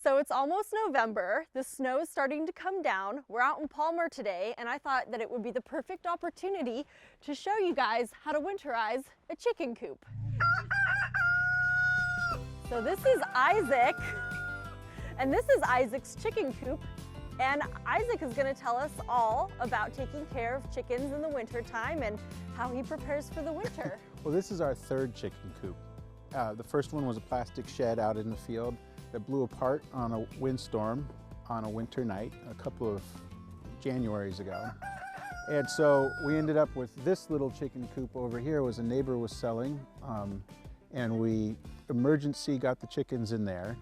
So it's almost November, the snow is starting to come down. We're out in Palmer today, and I thought that it would be the perfect opportunity to show you guys how to winterize a chicken coop. So this is Isaac, and this is Isaac's chicken coop. And Isaac is gonna tell us all about taking care of chickens in the winter time and how he prepares for the winter. Well, this is our third chicken coop. The first one was a plastic shed out in the field that blew apart on a windstorm on a winter night a couple of Januaries ago. And so we ended up with this little chicken coop over here. Was a neighbor was selling, and we emergency got the chickens in there.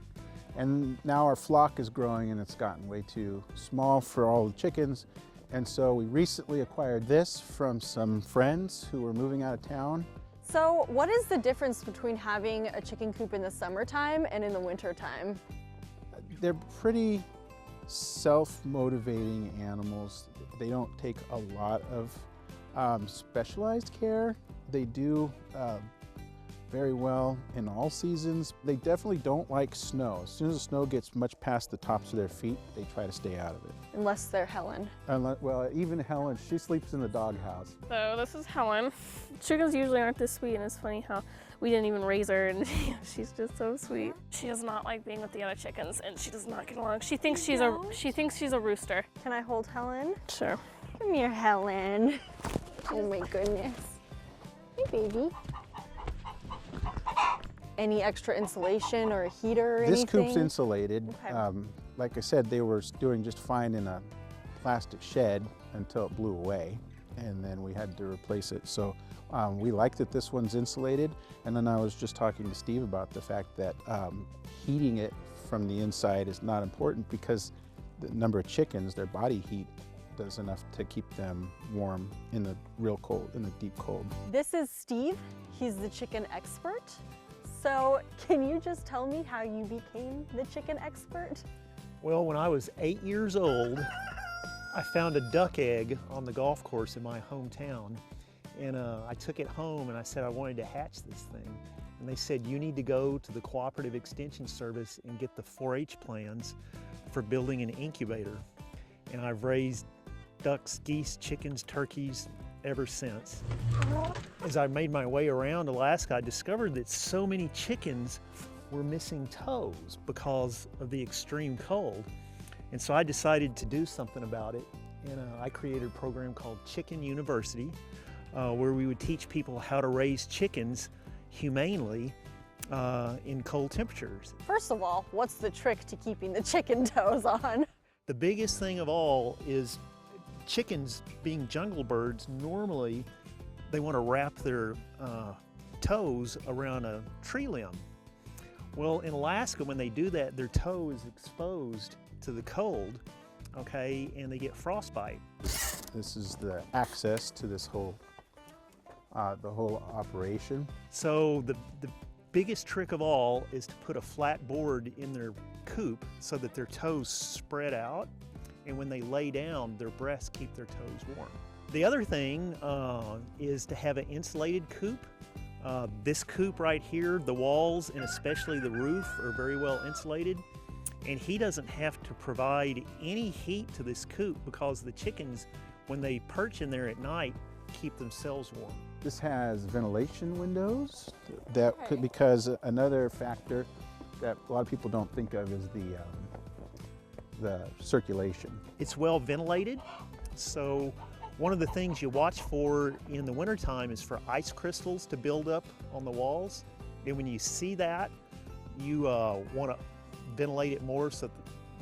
And now our flock is growing and it's gotten way too small for all the chickens. And so we recently acquired this from some friends who were moving out of town. So what is the difference between having a chicken coop in the summertime and in the winter time? They're pretty self-motivating animals. They don't take a lot of specialized care. They do very well in all seasons. They definitely don't like snow. As soon as the snow gets much past the tops of their feet, they try to stay out of it. Unless they're Helen. Well, even Helen, she sleeps in the doghouse. So this is Helen. Chickens usually aren't this sweet, and it's funny how we didn't even raise her, and she's just so sweet. She does not like being with the other chickens, and she does not get along. She thinks she's a rooster. Can I hold Helen? Sure. Come here, Helen. Oh my goodness. Hey, baby. Any extra insulation or a heater or anything? This coop's insulated. Okay. Like I said, they were doing just fine in a plastic shed until it blew away, and then we had to replace it. So we like that this one's insulated. And then I was just talking to Steve about the fact that heating it from the inside is not important because the number of chickens, their body heat does enough to keep them warm in the real cold, in the deep cold. This is Steve. He's the chicken expert. So can you just tell me how you became the chicken expert? Well, when I was 8 years old, I found a duck egg on the golf course in my hometown. And I took it home and I said I wanted to hatch this thing. And they said, you need to go to the Cooperative Extension Service and get the 4-H plans for building an incubator. And I've raised ducks, geese, chickens, turkeys ever since. As I made my way around Alaska, I discovered that so many chickens were missing toes because of the extreme cold. And so I decided to do something about it. And I created a program called Chicken University, where we would teach people how to raise chickens humanely in cold temperatures. First of all, what's the trick to keeping the chicken toes on? The biggest thing of all is chickens, being jungle birds, normally they want to wrap their toes around a tree limb. Well, in Alaska, when they do that, their toe is exposed to the cold, okay, and they get frostbite. This is the access to this whole, the whole operation. So the biggest trick of all is to put a flat board in their coop so that their toes spread out, and when they lay down, their breasts keep their toes warm. The other thing is to have an insulated coop. This coop right here, the walls and especially the roof are very well insulated, and he doesn't have to provide any heat to this coop because the chickens, when they perch in there at night, keep themselves warm. This has ventilation windows that could, because another factor that a lot of people don't think of is the circulation. It's well ventilated, so one of the things you watch for in the wintertime is for ice crystals to build up on the walls. And when you see that, you want to ventilate it more so that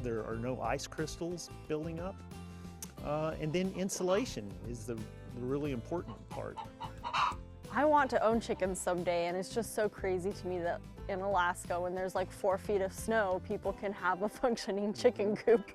there are no ice crystals building up. And then insulation is the really important part. I want to own chickens someday, and it's just so crazy to me that in Alaska, when there's like 4 feet of snow, people can have a functioning chicken coop.